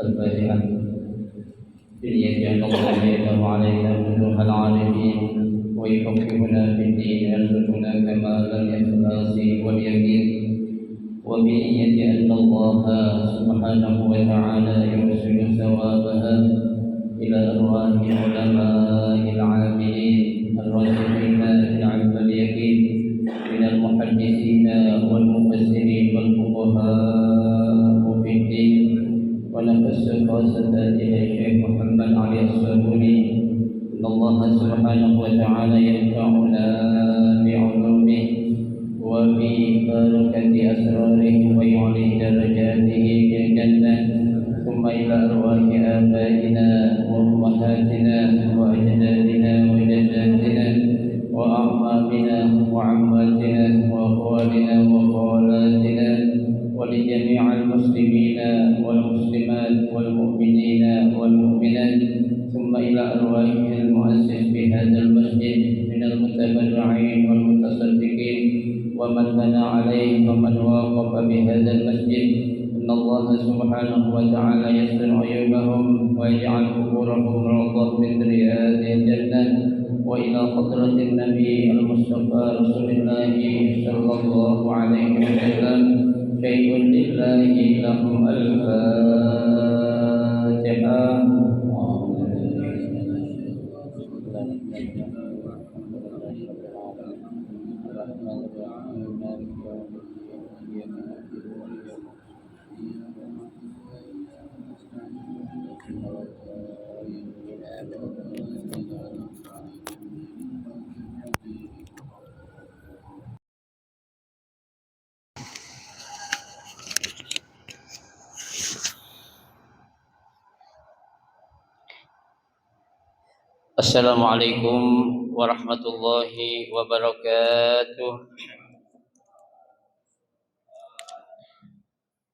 الفاتحة بنية أن الله يفتح علينا فتوح العارفين ويفقهنا في الدين ويرزقنا كمال الإخلاص واليقين وبنية أن الله سبحانه وتعالى يرسل ثوابها إلى أرواح علماء العاملين الراسخين في العلم واليقين من المحدثين والمفسرين والفقهاء في الدين ونقص خاصة إلى الشيخ محمد علي الصابوني إن الله سبحانه وتعالى ينفعنا بعلومه وببركة أسراره ويعلي درجاته في الجنة ثم إلى أرواح آبائنا وأمهاتنا وأجدادنا وجداتنا وأعمامنا وعماتنا وأخوالنا وخالاتنا ولجميع المسلمين والمسلمات والمؤمنين والمؤمنات ثم إلى أرواح المؤسس بهذا المسجد من المتبرعين والمتصدقين ومن بنى عليه ومن واقف بهذا المسجد إن الله سبحانه وتعالى يستر عيوبهم ويجعل قبورهم روضة من رياض الجنة وإلى حضرة النبي المصطفى رسول الله صلى الله عليه وسلم شيء لله لهم الفاتحة. Assalamualaikum warahmatullahi wabarakatuh.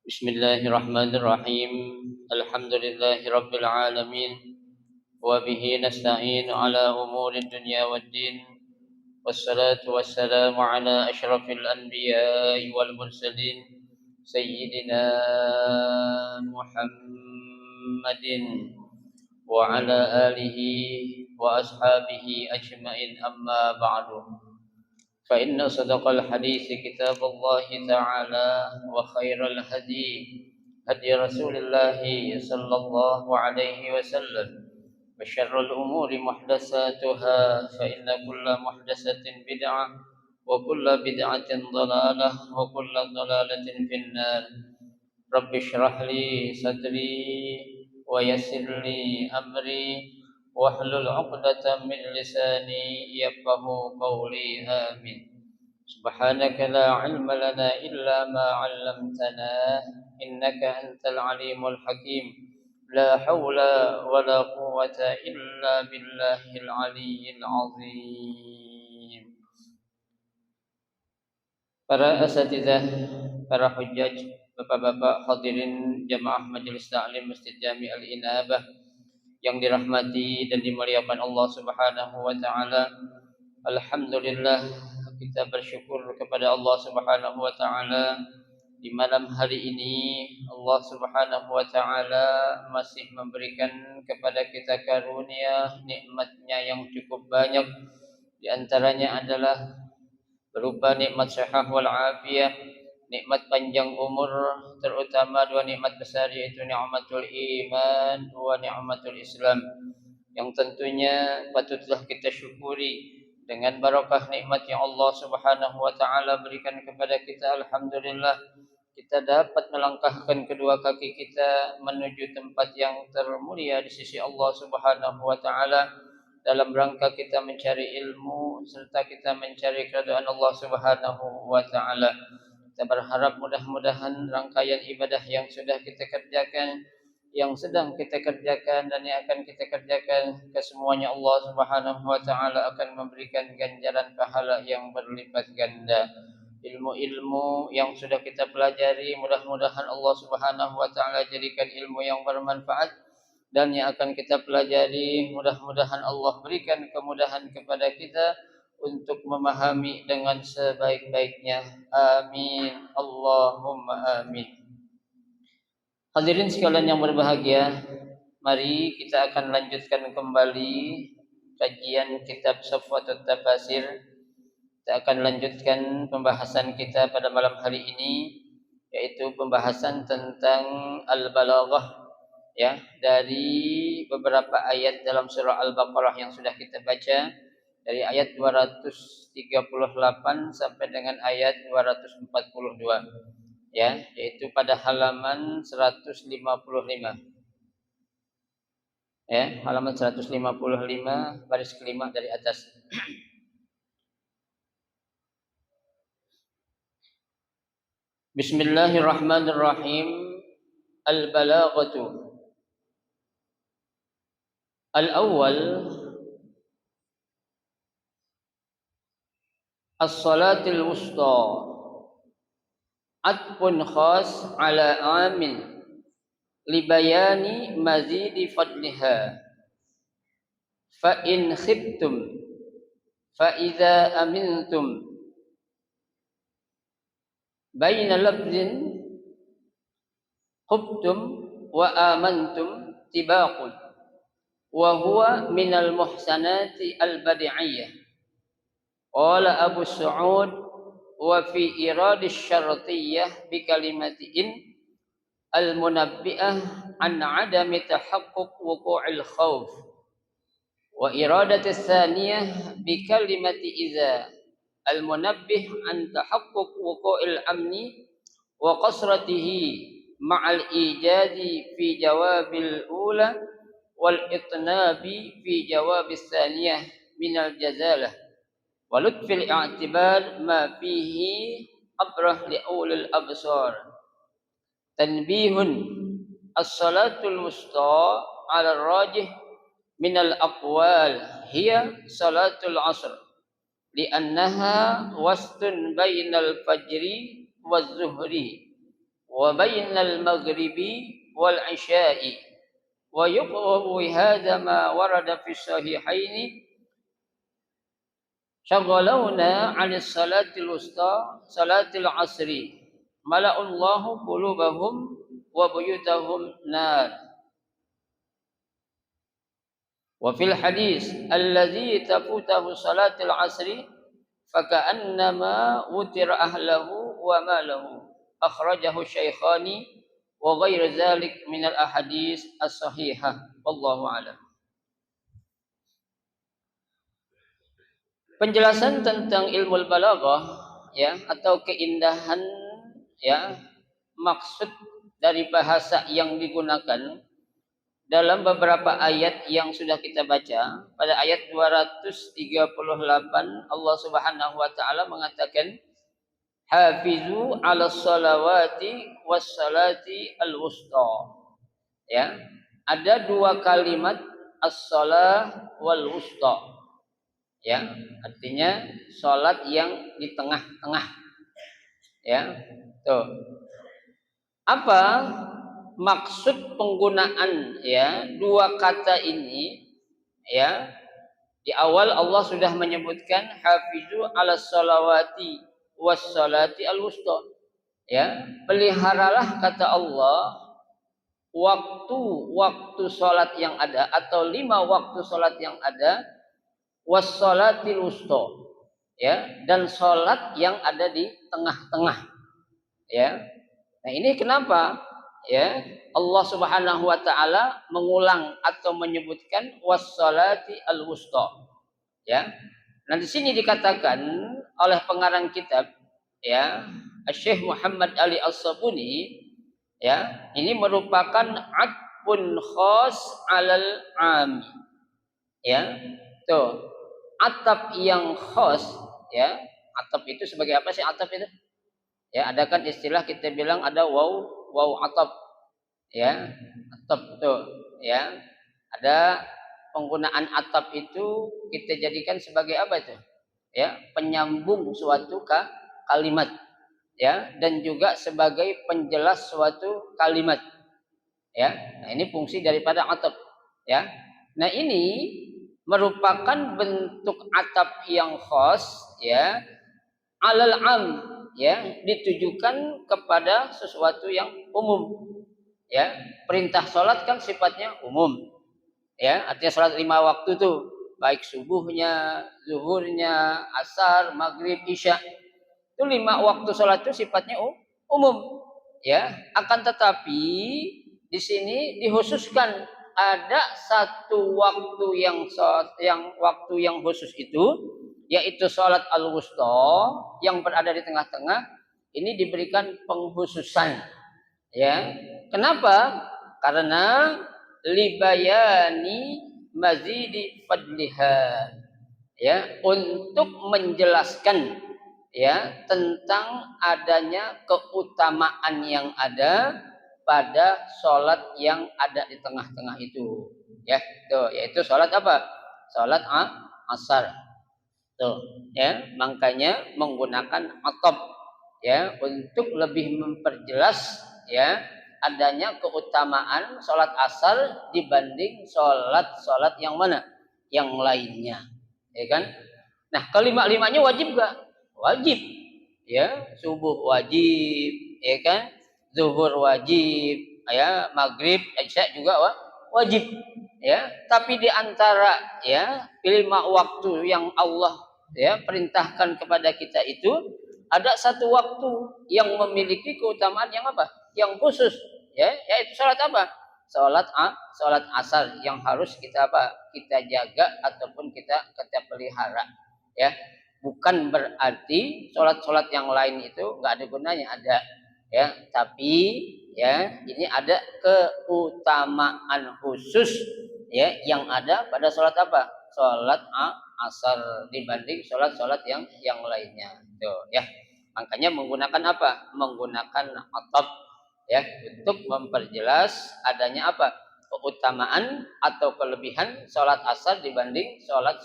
Bismillahirrahmanirrahim. Alhamdulillahi rabbil alamin. Wa bihi nasta'inu ala umuri dunya waddin. Wassalatu wassalamu ala asyrafil anbiya'i wal mursalin Sayyidina Muhammadin wa ala alihi wa ashabihi ajma'in amma ba'du. Fa inna sadaqal hadits kitaballahi ta'ala wa khairal hadi hadi Rasulillah sallallahu alaihi wasallam wa syarrul umuri muhdatsatuha fa inna kulla muhdatsatin bid'ah wa kulla bid'atin dhalalah wa kulla dhalalatin finnar. Rabbi shrah li sadri wa yassir li amri wahlul 'uqdatam min lisani yafqahu qawli. Amin. Subhanaka la 'ilma lana illa ma 'allamtana innaka antal 'alimul hakim. La haula wa la quwwata illa billahil 'aliyyil 'azim. Para asatidzah, para hujjaj, bapak-bapak hadirin jamaah majelis taklim Masjid Jami Al-Inabah yang dirahmati dan dimuliakan Allah Subhanahu wa taala. Alhamdulillah, kita bersyukur kepada Allah Subhanahu wa taala di malam hari ini Allah Subhanahu wa taala masih memberikan kepada kita karunia nikmatnya yang cukup banyak. Di antaranya adalah berupa nikmat sehat wal afiyah, nikmat panjang umur, terutama dua nikmat besar yaitu nikmatul iman wa nikmatul Islam, yang tentunya patutlah kita syukuri dengan barakah nikmat yang Allah Subhanahu wa taala berikan kepada kita. Alhamdulillah, kita dapat melangkahkan kedua kaki kita menuju tempat yang termulia di sisi Allah Subhanahu wa taala dalam rangka kita mencari ilmu serta kita mencari keridhaan Allah Subhanahu wa taala. Kita berharap mudah-mudahan rangkaian ibadah yang sudah kita kerjakan, yang sedang kita kerjakan dan yang akan kita kerjakan, kesemuanya Allah Subhanahu wa taala akan memberikan ganjaran pahala yang berlipat ganda. Ilmu-ilmu yang sudah kita pelajari mudah-mudahan Allah Subhanahu wa taala jadikan ilmu yang bermanfaat, dan yang akan kita pelajari mudah-mudahan Allah berikan kemudahan kepada kita untuk memahami dengan sebaik-baiknya. Amin. Allahumma amin. Hadirin sekalian yang berbahagia, mari kita akan lanjutkan kembali kajian kitab Safwatut Tafasir. Kita akan lanjutkan pembahasan kita pada malam hari ini, yaitu pembahasan tentang al-balaghah, ya, dari beberapa ayat dalam surah Al-Baqarah yang sudah kita baca, dari ayat 238 sampai dengan ayat 242, ya, yaitu pada halaman 155, ya, halaman 155 baris kelima dari atas. Bismillahirrahmanirrahim. Al-balaghatu. Al-awwal as-salatul wusta. Atfun khas ala amin libayani mazidi fadliha. Fa in khiftum fa idza amintum baina lafzin khubtum wa amantum tibaqun wa huwa minal muhsanati al-badi'iyah. Qala Abu Su'ud wa fi iradis syartiyyah bi kalimati in al-munabbi'ah an 'adami tahaqquq wuqu'il khauf wa iradatis tsaniyah bi kalimati idza al-munabbih an tahaqquq wuqu'il amni wa qasratihi ma'al ijadi fi jawabil ula wal itnabi fi jawabis tsaniyah minal jazalah wa lutfil i'tibar ma fihi abrah li ulil absar. Tanbihun as-salatul wusta 'ala ar-rajih minal aqwal hiya salatul 'asr li'annaha wastun bainal fajri waz zuhri wa bainal maghribi wal isya'i wa yuqawu hadha ma warada fi sahihaini syaghaluna 'anis salatil wusta salatil 'asri mala'allahu qulubahum wa buyutahum nar. Wa fil hadis allazi tafutahu salatil 'asri faka'annama wutira ahlahu wa malahu. Akhrajahu Syaikhani wa ghairu dzalik minal ahadits as-sahihah. Wallahu a'lam. Penjelasan tentang ilmu balaghah, ya, atau keindahan, ya, maksud dari bahasa yang digunakan dalam beberapa ayat yang sudah kita baca. Pada ayat 238 Allah Subhanahu wa taala mengatakan hafizu 'alas salawati was salati al-wusta. Ya, ada dua kalimat as-salah wal wusta. Ya, artinya salat yang di tengah-tengah. Ya. Tuh. Apa maksud penggunaan, ya, dua kata ini? Ya, di awal Allah sudah menyebutkan hafizu 'alas salawati was salati al-wusta. Ya, peliharalah, kata Allah, waktu salat yang ada atau 5 waktu salat yang ada, was salatil wusta, ya, dan salat yang ada di tengah-tengah. Ya. Nah, ini kenapa, ya, Allah Subhanahu wa taala mengulang atau menyebutkan wassalati al-wusta, ya. Nah, di sini dikatakan oleh pengarang kitab, ya, Syekh Muhammad Ali As-Sabuni, ya, ini merupakan atfun khas 'alal 'am. Ya. Tuh, atap yang khas, ya. Atap itu sebagai apa sih atap itu? Ya, ada kan istilah kita bilang ada waw atap, ya, atap tuh, ya. Ada penggunaan atap itu kita jadikan sebagai apa itu? Ya, penyambung suatu kalimat, ya, dan juga sebagai penjelas suatu kalimat, ya. Nah, ini fungsi daripada atap, ya. Nah, ini merupakan bentuk atap yang khas, ya, alal am, ya, ditujukan kepada sesuatu yang umum, Ya, perintah sholat kan sifatnya umum. Ya, artinya sholat 5 waktu tuh, baik subuhnya, zuhurnya, asar, maghrib, isya. Itu 5 waktu sholat itu sifatnya umum. Ya, akan tetapi di sini dikhususkan ada satu waktu yang waktu yang khusus itu, yaitu sholat al-wusta yang berada di tengah-tengah. Ini diberikan pengkhususan. Ya, kenapa? Karena libayani mazidi fadliha, ya, untuk menjelaskan ya tentang adanya keutamaan yang ada pada sholat yang ada di tengah-tengah itu, ya, tuh, yaitu sholat apa? Sholat asar, tuh, ya, makanya menggunakan atop, ya, untuk lebih memperjelas ya adanya keutamaan sholat asar dibanding sholat yang mana? Yang lainnya, ya kan? Nah, kelima-limanya wajib gak? Wajib. Ya, subuh wajib, ya kan? Zuhur wajib, ya, maghrib, isya juga wajib. Ya, tapi di antara ya 5 waktu yang Allah ya perintahkan kepada kita itu ada satu waktu yang memiliki keutamaan yang apa? Yang khusus, ya, yaitu sholat apa? Sholat asar yang harus kita apa? Kita jaga ataupun kita pelihara. Ya, bukan berarti sholat yang lain itu nggak ada gunanya, ada, ya, tapi ya ini ada keutamaan khusus ya yang ada pada sholat apa? Sholat asar dibanding sholat yang lainnya. Tuh, ya, makanya menggunakan apa? Menggunakan atop ya untuk memperjelas adanya apa? Keutamaan atau kelebihan sholat asar dibanding sholat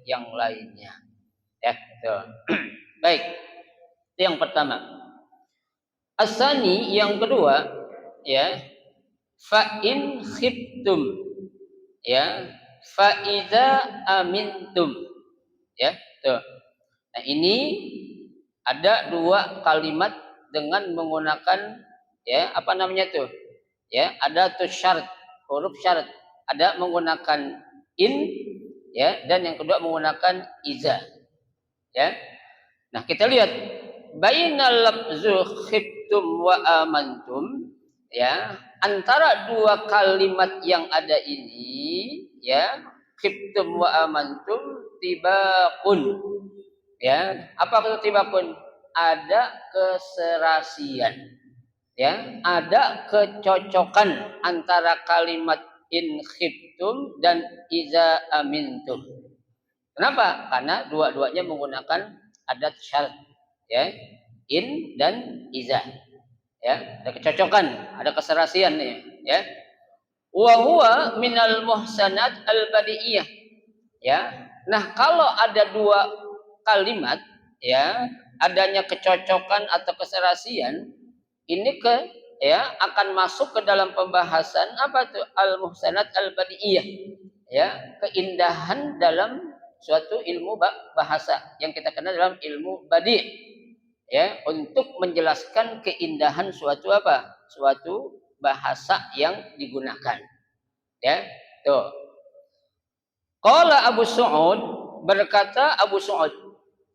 yang lainnya. Ya, tuh. Baik, itu yang pertama. Asani yang kedua, ya, fa in khiftum, ya, fa iza amintum, ya, tuh. Nah, ini ada 2 kalimat dengan menggunakan ya apa namanya tuh? Ya, ada tuh syarat, huruf syarat. Ada menggunakan in, ya, dan yang kedua menggunakan iza. Ya. Nah, kita lihat bainal lafzu khiftum wa amantum, ya, antara 2 kalimat yang ada ini, ya, khiftum wa amantum tibaqun. Ya, apa itu tibaqun? Ada keserasian. Ya, ada kecocokan antara kalimat in khiftum dan iza amintum. Kenapa? Karena dua-duanya menggunakan adat syarat, ya, in dan iza, ya, ada kecocokan, ada keserasian nih, ya. Wa huwa minal muhsanat al badiiyah, ya. Nah, kalau ada 2 kalimat, ya, adanya kecocokan atau keserasian, ini ya akan masuk ke dalam pembahasan apa tuh al muhsanat al badiiyah, ya, keindahan dalam suatu ilmu bahasa yang kita kenal dalam ilmu badi, ya, untuk menjelaskan keindahan suatu apa? Suatu bahasa yang digunakan. Ya, tuh. Qala Abu Su'ud, berkata Abu Su'ud,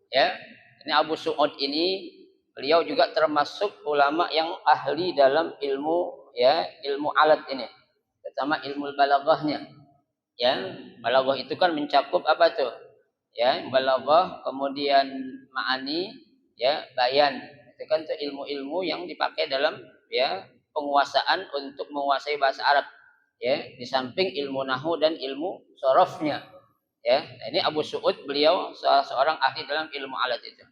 ya. Ini Abu Su'ud ini beliau juga termasuk ulama yang ahli dalam ilmu, ya, ilmu alat ini, terutama ilmu balaghahnya. Ya, balaghah itu kan mencakup apa tuh? Ya, balaghah, kemudian ma'ani, ya, bayan. Itu kan tuh ilmu-ilmu yang dipakai dalam ya penguasaan untuk menguasai bahasa Arab. Ya, di samping ilmu nahwu dan ilmu sorofnya. Ya, nah, ini Abu Su'ud beliau salah seorang ahli dalam ilmu alat itu.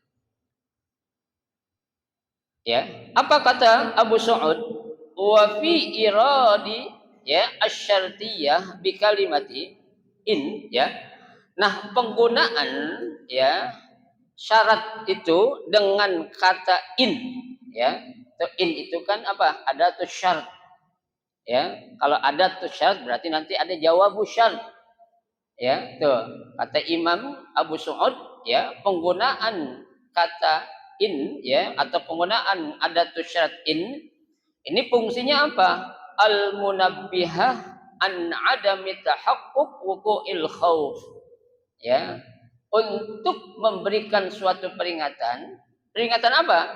Ya, apa kata Abu Su'ud? Wa fi iradi ya asyartiyah bi kalimati in, ya. Nah, penggunaan ya syarat itu dengan kata in, ya. In itu kan apa? Ada tuh syarat. Ya, kalau ada tuh syarat berarti nanti ada jawabu syarat. Ya, tuh. Kata Imam Abu Su'ud, ya, penggunaan kata in, ya, atau penggunaan ada tuh syarat in ini fungsinya apa? al-munabbihah an adami tahaqquq wuqu'il khauf. Ya, untuk memberikan suatu peringatan. Peringatan apa?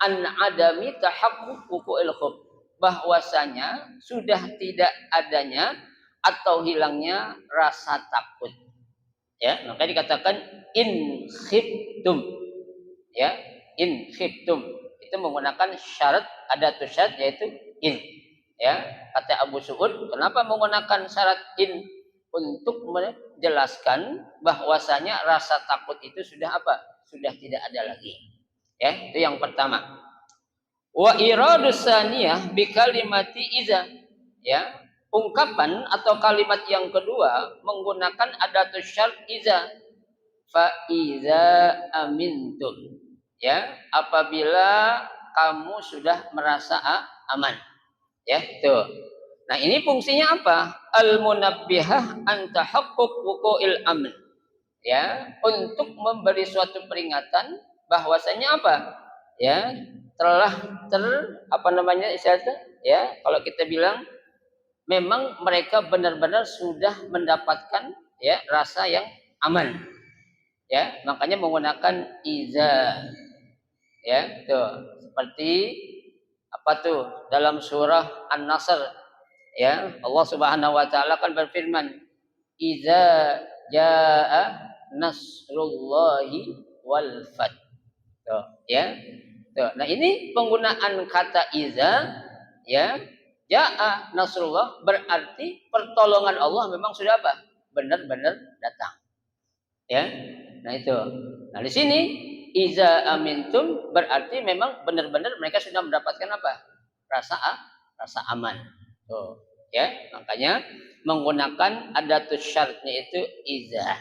An adami tahaqquq wuqu'il khauf. Bahwasanya sudah tidak adanya atau hilangnya rasa takut. Ya, maka dikatakan in khiftum. Ya, in khiftum itu menggunakan syarat adatus syarat yaitu in. Ya, kata Abu Su'ud, kenapa menggunakan syarat in? Untuk menjelaskan bahwasanya rasa takut itu sudah apa? Sudah tidak ada lagi. Ya, itu yang pertama. Wa iradus saniyah bi kalimati iza. Ya, ungkapan atau kalimat yang kedua menggunakan adatus syarat iza. Fa iza amintum. Ya, apabila kamu sudah merasa aman. Ya, itu. Nah, ini fungsinya apa? Al-munabbihah an tahaqquq wuqu'il amn. Ya, untuk memberi suatu peringatan bahwasanya apa? Ya, telah apa namanya istilahnya? Ya, kalau kita bilang memang mereka benar-benar sudah mendapatkan ya rasa yang aman. Ya, makanya menggunakan iza. Ya, itu. Seperti apa tuh dalam surah An-Nasr. Ya, Allah Subhanahu wa taala kan berfirman, "Idza jaa nasrullahi wal fath." Tuh, ya. Tuh. Nah, ini penggunaan kata iza ya, jaa nasrullah berarti pertolongan Allah memang sudah apa? Benar-benar datang. Ya. Nah, itu. Nah, di sini iza amintum berarti memang benar-benar mereka sudah mendapatkan apa? Rasa aman. Tuh, ya, makanya menggunakan adatus syaratnya itu iza.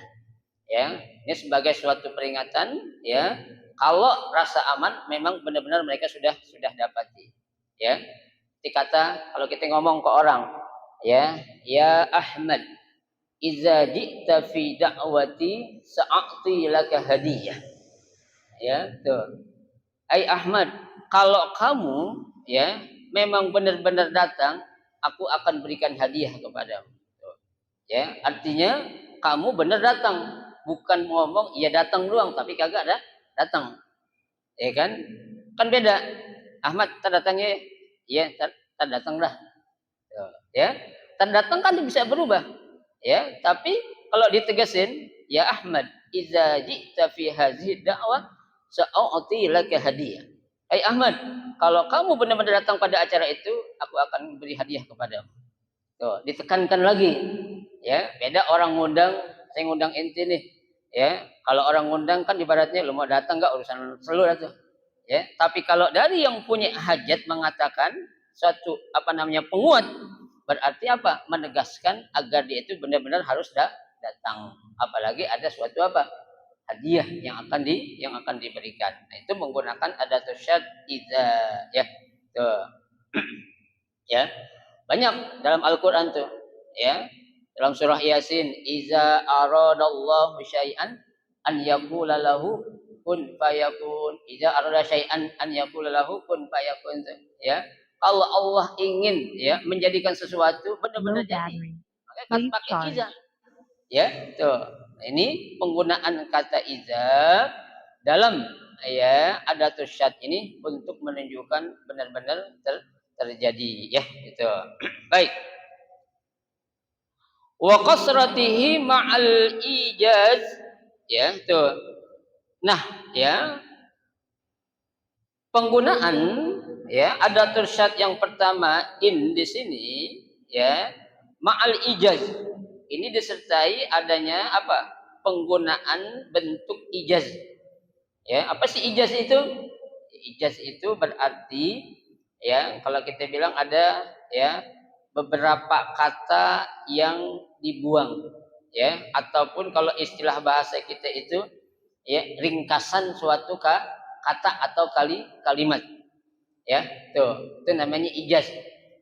Ya, ini sebagai suatu peringatan ya, kalau rasa aman memang benar-benar mereka sudah dapati. Ya. Dikata kalau kita ngomong ke orang, ya Ahmad, iza ji'ta fi da'wati sa'ati laka hadiyah. Ya, tuh. Ai Ahmad, kalau kamu ya memang benar-benar datang, aku akan berikan hadiah kepadamu. Ya, artinya kamu benar datang, bukan ngomong ya datang doang tapi kagak ada datang. Ya kan? Kan beda. Ahmad tak datangnya ya tak datang dah. Ya. Tak datang kan bisa berubah. Ya, tapi kalau ditegasin ya Ahmad, idza ji'ta fi hadhihi da'wah sa'u'ti laka hadiah. Hai Ahmad, kalau kamu benar-benar datang pada acara itu, aku akan beri hadiah kepadamu. Tuh, ditekankan lagi. Ya, beda orang ngundang, saya ngundang ente nih. Ya, kalau orang ngundang kan ibaratnya lu mau datang enggak urusan seluruh tuh. Ya, tapi kalau dari yang punya hajat mengatakan suatu apa namanya penguat, berarti apa? Menegaskan agar dia itu benar-benar harus datang. Apalagi ada suatu apa? Hadiah yang akan diberikan. Nah, itu menggunakan adatus syad idza ya. Tuh. Ya. Banyak dalam Al-Qur'an tuh, ya. Dalam surah Yasin, iza aradallahu syai'an an yaqula lahu kun fayakun. Iza arada syai'an an yaqula lahu kun fayakun. Ya. Kalau Allah ingin ya menjadikan sesuatu benar-benar jadi, maka pakai iza. Ya, tuh. Ini penggunaan kata iza dalam ya adatus syad ini untuk menunjukkan benar-benar terjadi ya, gitu. Baik. Wa qasratihi ma'al ijaz ya, tuh. Nah, ya. Penggunaan ya adatus syad yang pertama in di sini ya ma'al ijaz. Ini disertai adanya apa? Penggunaan bentuk ijaz. Ya, apa sih ijaz itu? Ijaz itu berarti ya kalau kita bilang ada ya beberapa kata yang dibuang ya ataupun kalau istilah bahasa kita itu ya ringkasan suatu kata atau kalimat. Ya, tuh. Itu namanya ijaz.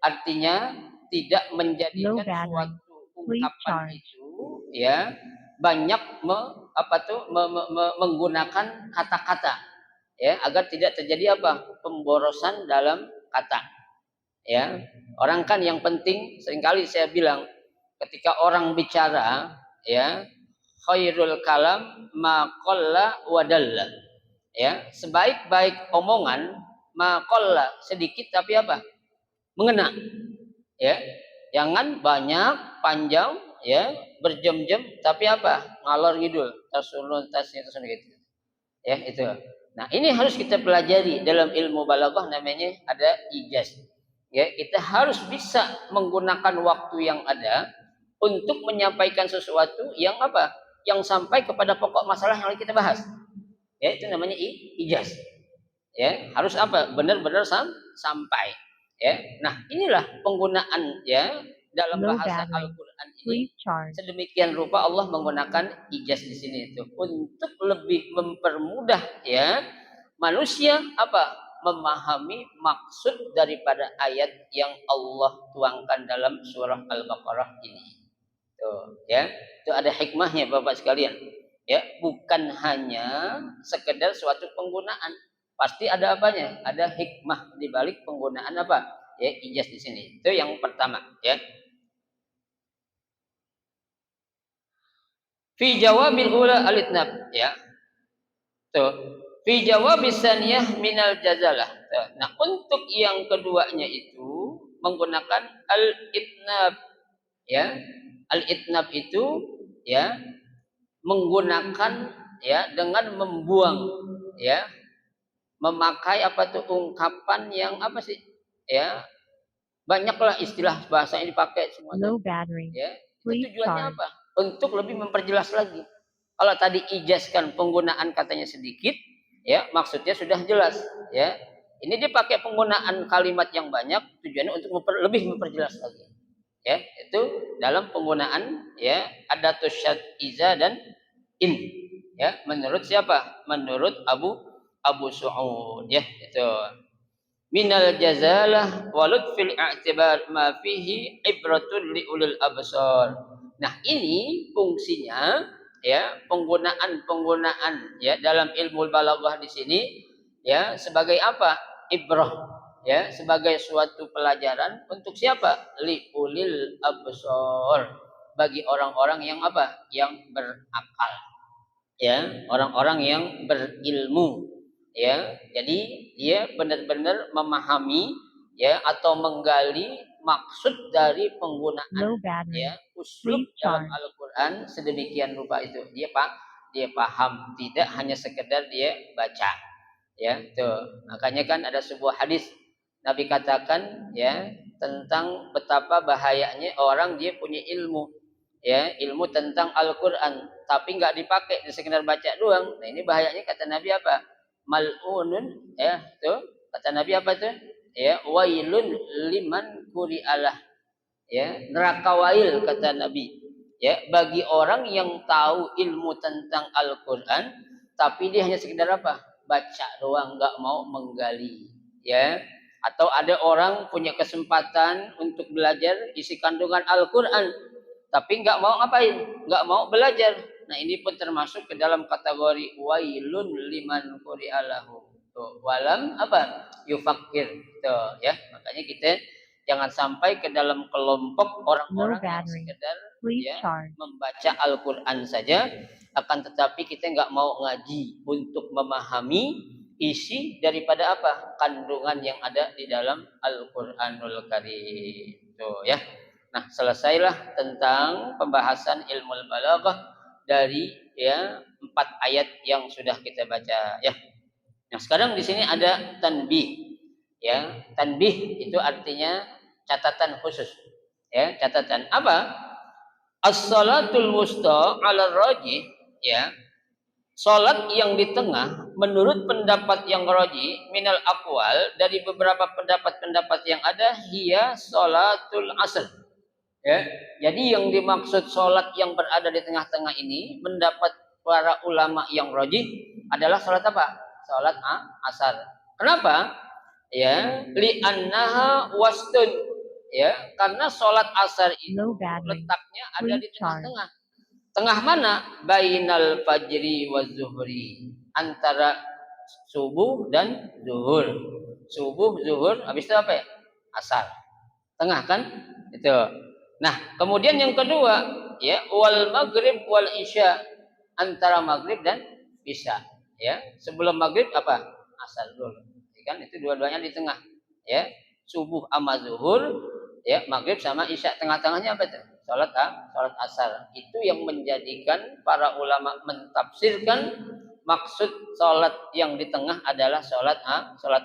Artinya tidak menjadikan suatu ungkapan itu ya banyak menggunakan kata-kata ya agar tidak terjadi apa pemborosan dalam kata Ya, orang kan yang penting seringkali saya bilang ketika orang bicara, ya, khairul kalam ma qalla wa dalla. Ya, sebaik-baik omongan ma qalla, sedikit tapi apa? Mengena. Ya, jangan banyak, panjang, ya, berjam-jam tapi apa? Ngalor ngidul, tersunun tasnya tersunun gitu. Ya, itu. Nah, ini harus kita pelajari dalam ilmu balaghah, namanya ada ijaz. Ya, kita harus bisa menggunakan waktu yang ada untuk menyampaikan sesuatu yang apa? Yang sampai kepada pokok masalah yang kita bahas. Ya, itu namanya ijaz. Ya, harus apa? Benar-benar sampai. Ya. Nah, inilah penggunaan, ya, dalam bahasa Al-Qur'an ini. Sedemikian rupa Allah menggunakan ijaz di sini itu untuk lebih mempermudah, ya, manusia apa? Memahami maksud daripada ayat yang Allah tuangkan dalam surah Al-Baqarah ini. Tuh, ya. Itu ada hikmahnya Bapak sekalian. Ya, bukan hanya sekedar suatu penggunaan. Pasti ada apanya? Ada hikmah di balik penggunaan apa? Ya, ijaz di sini. Itu yang pertama, ya. Fi jawabil ula alitnab, ya. Tuh. Fi jawabis saniyah minal jazalah. Tuh. Nah, untuk yang keduanya itu menggunakan al-itnab, ya. Al-itnab itu, ya, menggunakan, ya, dengan membuang, ya, memakai apa tuh ungkapan yang apa sih, ya, banyaklah istilah bahasa yang dipakai semua tuh, ya, itu tujuannya apa? Untuk lebih memperjelas lagi. Kalau tadi ijazkan penggunaan katanya sedikit, ya, maksudnya sudah jelas, ya. Ini dia pakai penggunaan kalimat yang banyak, tujuannya untuk lebih memperjelas lagi. Ya, itu dalam penggunaan, ya, adatus syad iza dan in. Ya, menurut siapa? Menurut Abu Su'ud, ya, itu. Minal jazalah walut fil i'tibar ma fihi ibratun li ulil absar. Nah, ini fungsinya, ya, penggunaan ya dalam ilmu balaghah di sini, ya, sebagai apa? Ibrah, ya, sebagai suatu pelajaran untuk siapa? Li ulil absar, bagi orang-orang yang apa? Yang berakal, ya, orang-orang yang berilmu, ya. Jadi dia benar-benar memahami, ya, atau menggali maksud dari penggunaan, ya, uslub dalam Al-Qur'an sedemikian rupa itu. Dia paham, tidak hanya sekedar dia baca. Ya, tuh. Makanya kan ada sebuah hadis Nabi katakan, ya, tentang betapa bahayanya orang dia punya ilmu, ya, ilmu tentang Al-Qur'an tapi nggak dipakai, sekedar baca doang. Nah, ini bahayanya kata Nabi apa? Mal'unun, ya, tuh. Kata Nabi apa tuh? Ya, wailun liman quri'alah. Ya, neraka wail kata Nabi. Ya, bagi orang yang tahu ilmu tentang Al-Qur'an tapi dia hanya sekedar apa? Baca doang, nggak mau menggali. Ya. Atau ada orang punya kesempatan untuk belajar isi kandungan Al-Qur'an tapi nggak mau ngapain? Nggak mau belajar. Nah, ini pun termasuk ke dalam kategori wailun liman quri'alahu. Tuh, walam apa? Yufakir. Tuh, ya. Makanya kita jangan sampai ke dalam kelompok orang-orang yang sekedar, ya, membaca Al-Qur'an saja, akan tetapi kita nggak mau ngaji untuk memahami isi daripada apa? Kandungan yang ada di dalam Al-Qur'anul Karim. Tuh, ya. Nah, selesailah tentang pembahasan ilmu balaghah dari, ya, 4 ayat yang sudah kita baca, ya. Nah, sekarang di sini ada tanbih. Ya, tanbih itu artinya catatan khusus. Ya, catatan apa? As-salatul wusta 'ala rajih, ya. Salat yang di tengah menurut pendapat yang rajih minal aqwal, dari beberapa pendapat-pendapat yang ada, hiya salatul asr. Ya, jadi yang dimaksud sholat yang berada di tengah-tengah ini mendapat para ulama yang rajih adalah sholat apa? Sholat asar. Kenapa? Ya, li'annaha wastun. Ya, karena sholat asar itu letaknya ada di tengah-tengah. Tengah mana? Bainal fajri wa zuhri. Antara subuh dan zuhur. Subuh, zuhur, habis itu apa ya? asar. Tengah kan? Itu. Nah, kemudian yang kedua, ya, wal maghrib wal isya, antara maghrib dan isya, ya. Sebelum maghrib apa? Asar dulu. Ya kan itu dua-duanya di tengah, ya. Subuh sama zuhur, ya, maghrib sama isya, tengah-tengahnya apa itu? Salat asar. Itu yang menjadikan para ulama mentafsirkan maksud salat yang di tengah adalah salat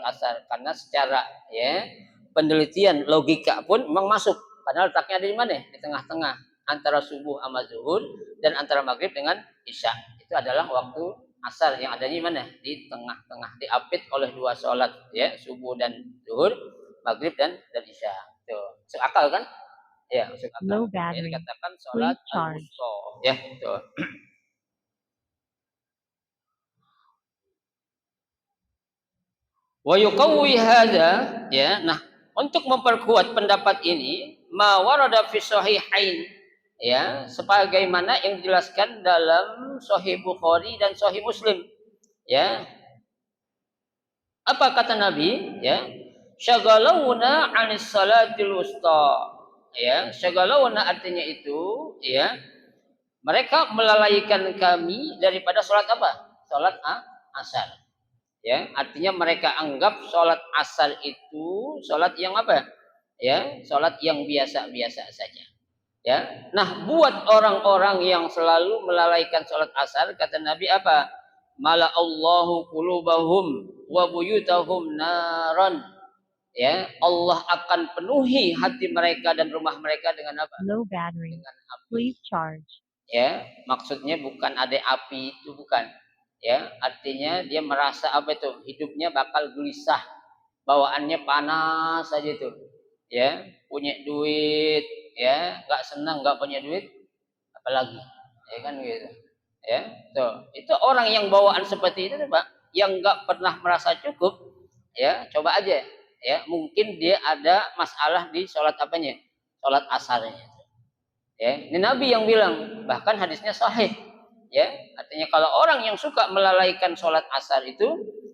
asar, karena secara, ya, penelitian logika pun memang masuk. Padahal letaknya ada di mana? Di tengah-tengah antara subuh sama zuhur dan antara maghrib dengan isya. Itu adalah waktu asar yang ada di mana? Di tengah-tengah, diapit oleh dua sholat, ya, subuh dan zuhur, maghrib dan isya. Tuh, masuk akal kan? Ya, masuk akal. Low battery. Ini dikatakan sholat al-wusta, ya, tuh. Wa yuqawwi hadza, ya. Nah, untuk memperkuat pendapat ini, ma warada fi sahihain, ya, sebagaimana yang dijelaskan dalam Sahih Bukhari dan Sahih Muslim, ya. Apa kata Nabi, ya? Syagalawna 'anis salatil wusta. Ya, syagalawna artinya itu, ya, mereka melalaikan kami daripada salat apa? Salat asar. Ya, artinya mereka anggap sholat asar itu sholat yang apa? Ya, sholat yang biasa-biasa saja. Ya, nah, buat orang-orang yang selalu melalaikan sholat asar, kata Nabi apa? Mala Allahu qulubahum wa buyutahum naran. Ya, Allah akan penuhi hati mereka dan rumah mereka dengan apa? Low battery. Dengan api. Please charge. Ya, maksudnya bukan ada api, itu bukan. Ya, artinya dia merasa apa itu? Hidupnya bakal gelisah, bawaannya panas saja itu. Ya, punya duit, ya, nggak senang nggak punya duit, apalagi, ya kan gitu. Ya, tuh. Itu orang yang bawaan seperti itu, Pak, yang nggak pernah merasa cukup, ya, coba aja. Ya, mungkin dia ada masalah di sholat apanya? Sholat asarnya. Ya, ini Nabi yang bilang, bahkan hadisnya sahih. Ya, artinya kalau orang yang suka melalaikan sholat asar itu,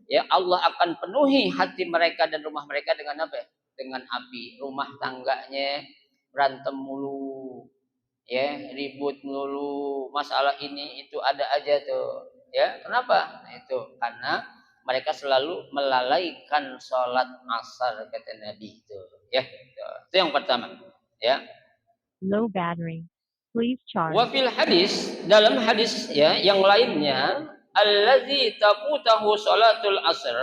ya, Allah akan penuhi hati mereka dan rumah mereka dengan apa? Dengan api. Rumah tangganya berantem mulu, ya, ribut mulu, masalah ini itu ada aja tuh. Ya, kenapa? Nah, itu karena mereka selalu melalaikan sholat asar, kata Nabi itu. Ya, itu yang pertama. Ya. Low battery. Please charge. Wa fil hadis, dalam hadis, ya, yang lainnya, allazi taqutahu salatul asr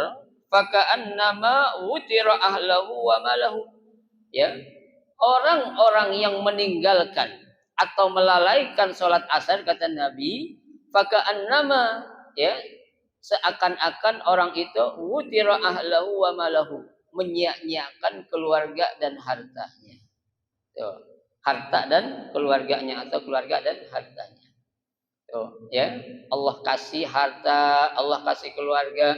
faka'annama wutira ahlahu wa malahu. Ya. Orang-orang yang meninggalkan atau melalaikan salat asar, kata Nabi, faka'annama, ya, seakan-akan orang itu wutira ahlahu wa malahu, menyia-nyiakan keluarga dan hartanya. Tuh. Harta dan keluarganya atau keluarga dan hartanya. Tuh, ya. Allah kasih harta, Allah kasih keluarga.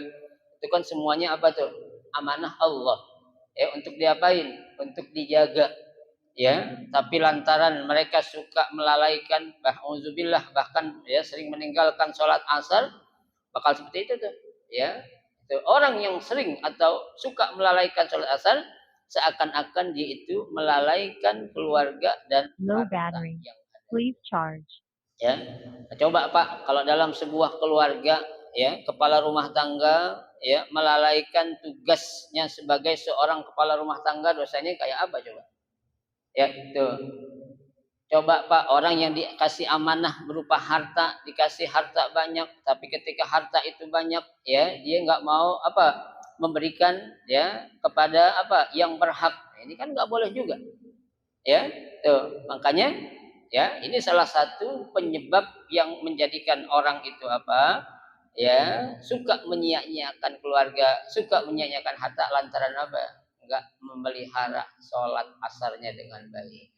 Itu kan semuanya apa tuh? Amanah Allah. Ya, untuk diapain? Untuk dijaga. Ya, tapi lantaran mereka suka melalaikan, bahkan, ya, sering meninggalkan sholat asar, bakal seperti itu tuh. Ya. Itu orang yang sering atau suka melalaikan sholat asar, seakan-akan dia itu melalaikan keluarga dan Low harta battery. yang ada. Please charge. Ya, coba Pak, kalau dalam sebuah keluarga, ya, kepala rumah tangga, ya, melalaikan tugasnya sebagai seorang kepala rumah tangga, dosanya kayak apa coba? Ya, itu. Coba Pak, orang yang dikasih amanah berupa harta, dikasih harta banyak, tapi ketika harta itu banyak, ya, dia nggak mau apa? Memberikan, ya, kepada apa? Yang berhak. Ini kan nggak boleh juga. Ya, tuh. Makanya, ya, ini salah satu penyebab yang menjadikan orang itu apa? Ya, suka menyia-nyiakan keluarga, suka menyia-nyiakan harta lantaran apa? Enggak memelihara sholat asarnya dengan baik.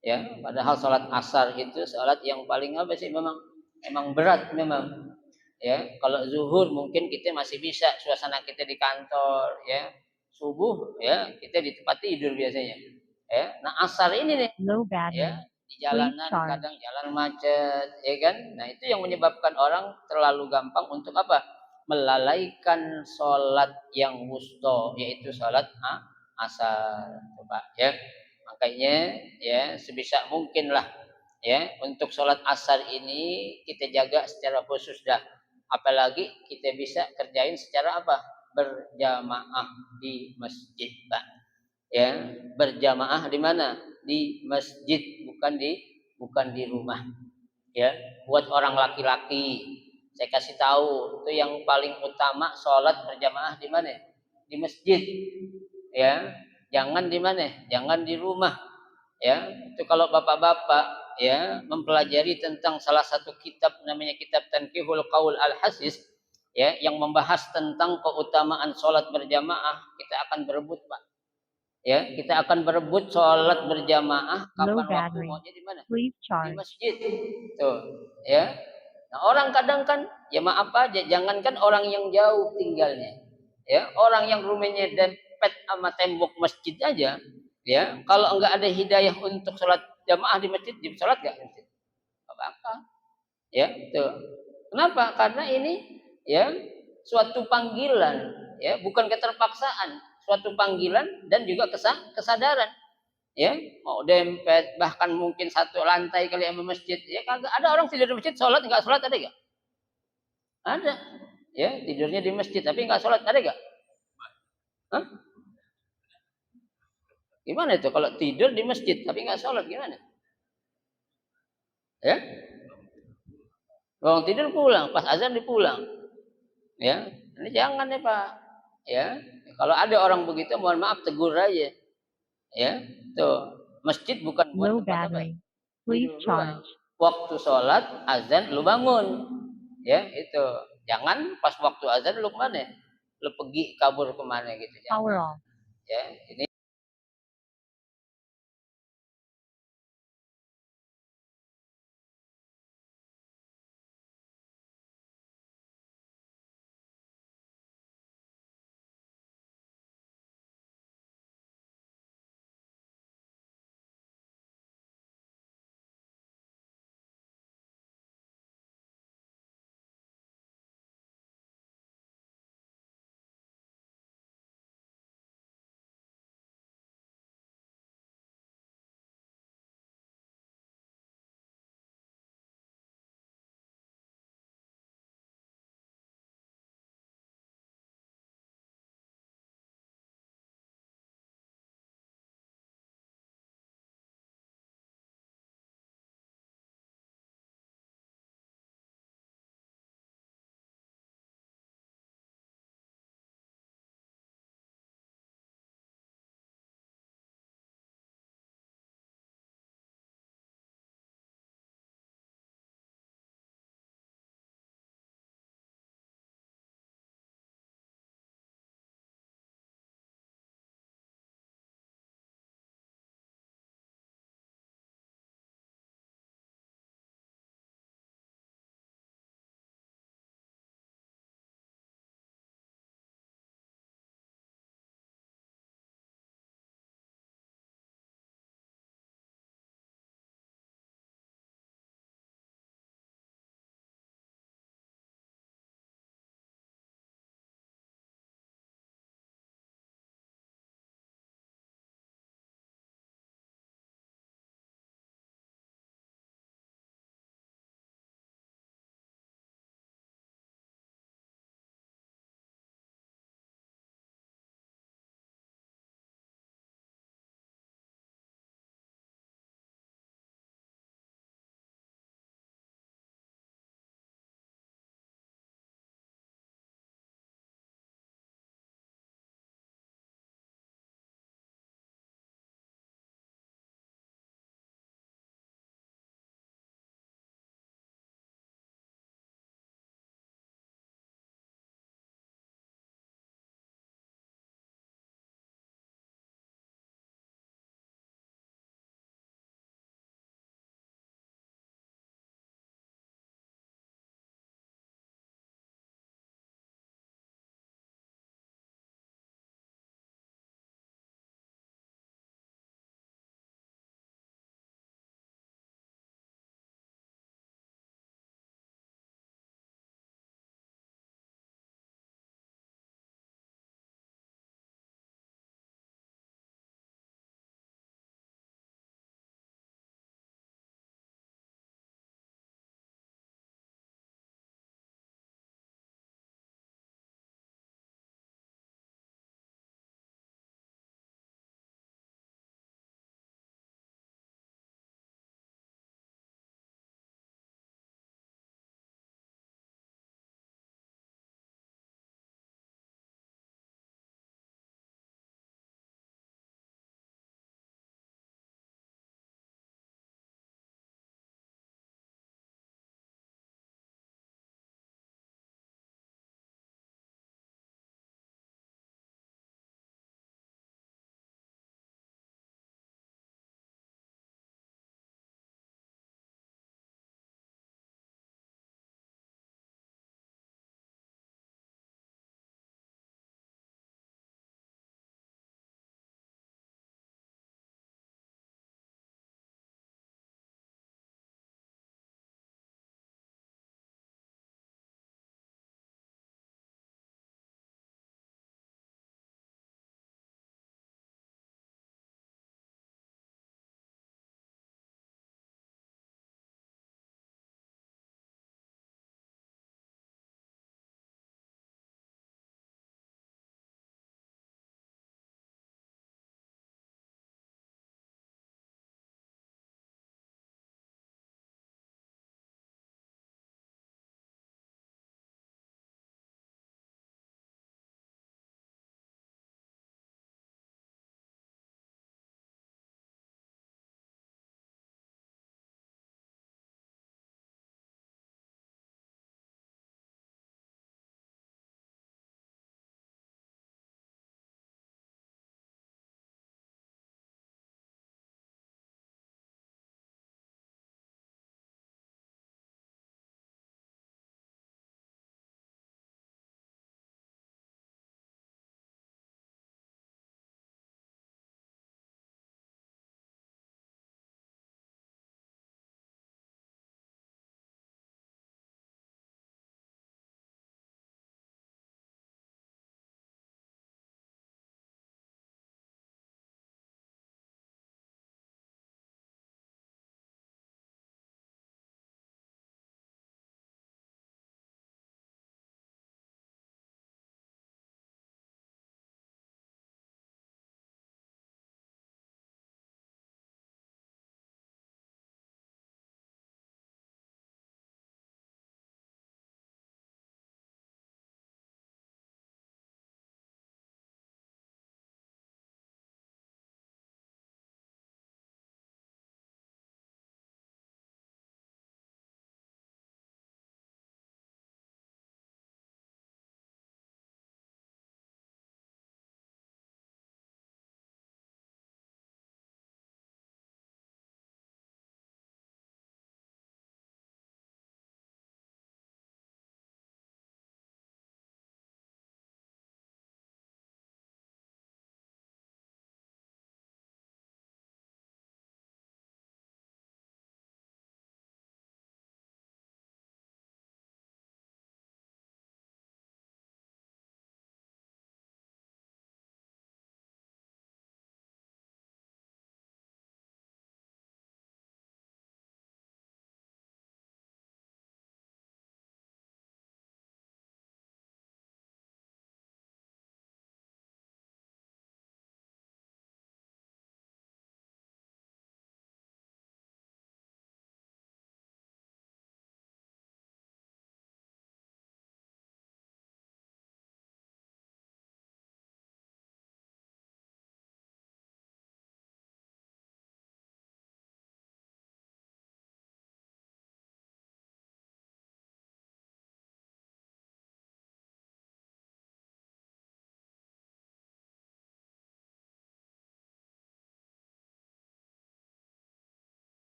Ya, padahal sholat asar itu sholat yang paling apa sih, memang berat memang. Ya, kalau zuhur mungkin kita masih bisa, suasana kita di kantor, ya. Subuh, ya, kita di tempat tidur biasanya. Ya, nah asar ini nih, Low battery. ya, di jalanan kadang jalan macet, ya kan. Nah, itu yang menyebabkan orang terlalu gampang untuk apa? Melalaikan sholat yang wusta, yaitu sholat asar, coba ya. Makanya ya sebisa mungkin lah ya untuk sholat asar ini kita jaga secara khusus dah. Apalagi kita bisa kerjain secara apa? Berjamaah di masjid, Pak. Ya, berjamaah di mana? Di masjid, bukan di rumah. Ya, buat orang laki-laki saya kasih tahu itu yang paling utama sholat berjamaah di mana? Di masjid. Ya, jangan di mana? Jangan di rumah. Ya, itu kalau bapak-bapak ya mempelajari tentang salah satu kitab namanya kitab Tanqihul Qaul Al-Hasis ya yang membahas tentang keutamaan sholat berjamaah, kita akan berebut, Pak. Ya, kita akan berebut sholat berjamaah Low kapan waktu battery. maunya di mana? Please Di charge. masjid. Tuh, ya. Nah, orang kadang kan ya maaf aja, jangankan orang yang jauh tinggalnya. Ya, orang yang rumahnya dempet sama tembok masjid aja, ya, kalau enggak ada hidayah untuk sholat jamaah di masjid, sholat enggak masjid? Apa-apa. Ya, tuh. Kenapa? Karena ini ya suatu panggilan, ya, bukan keterpaksaan, suatu panggilan dan juga kesadaran. Ya, mau dempet bahkan mungkin satu lantai kali sama masjid. Ya kagak ada orang tidur di masjid sholat enggak sholat, ada enggak? Ada. Ya, tidurnya di masjid tapi enggak sholat, ada enggak? Hah? Gimana itu kalau tidur di masjid tapi enggak sholat gimana? Ya? Bangun tidur pulang, pas azan dipulang. Ya, ini jangan ya Pak. Ya, kalau ada orang begitu mohon maaf tegur aja. Ya, tuh masjid bukan buat Low tempat apa? battery. Please Tidur doang. charge. Waktu sholat azan lu bangun. Ya, itu. Jangan pas waktu azan lu kemana? Lu pergi kabur kemana gitu. Jangan. Power off. Ya, ini